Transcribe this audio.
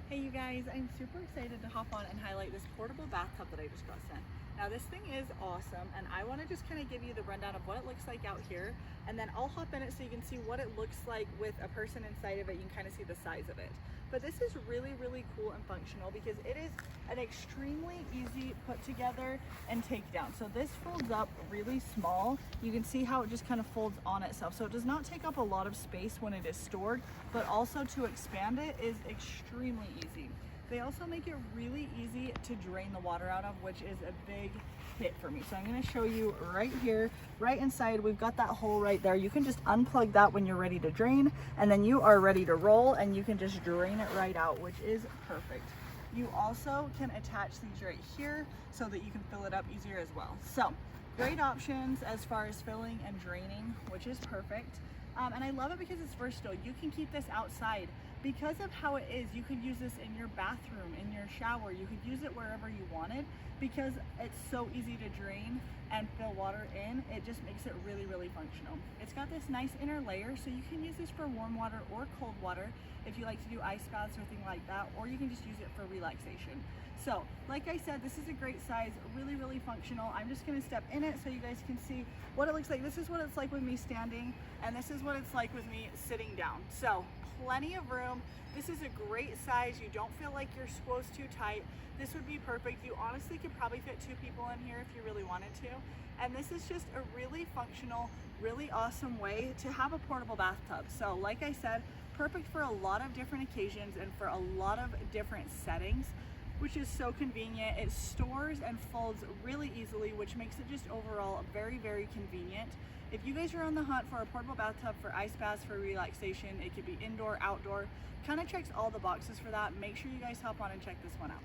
Hey you guys, I'm super excited to hop on and highlight this portable bathtub that I just got sent. Now this thing is awesome and I want to just kind of give you the rundown of what it looks like out here, and then I'll hop in it so you can see what it looks like with a person inside of it. You can kind of see the size of it. But this is really cool and functional because it is an extremely easy put together and take down. So this folds up really small. You can see how it just kind of folds on itself. So it does not take up a lot of space when it is stored, but also to expand it is extremely easy. They also make it really easy to drain the water out of, which is a big hit for me. So I'm going to show you right here, right inside, we've got that hole right there. You can just unplug that when you're ready to drain, and then you are ready to roll and you can just drain it right out, which is perfect. You also can attach these right here so that you can fill it up easier as well. So great options as far as filling and draining, which is perfect. And I love it because it's versatile. You can keep this outside. Because of how it is, you could use this in your bathroom, in your shower. You could use it wherever you wanted because it's so easy to drain and fill water in. It just makes it really functional. It's got this nice inner layer, so you can use this for warm water or cold water if you like to do ice baths or things like that, or you can just use it for relaxation. So like I said, this is a great size, really functional. I'm just going to step in it so you guys can see what it looks like. This is what it's like with me standing, and this is what it's like with me sitting down. So plenty of room. This is a great size. You don't feel like your squoze too tight. This would be perfect. You honestly could probably fit 2 people in here if you really wanted to. And this is just a really functional, really awesome way to have a portable bathtub. So like I said, perfect for a lot of different occasions and for a lot of different settings, which is so convenient. It stores and folds really easily, which makes it just overall very convenient. If you guys are on the hunt for a portable bathtub for ice baths, for relaxation, it could be indoor, outdoor, kind of checks all the boxes for that. Make sure you guys hop on and check this one out.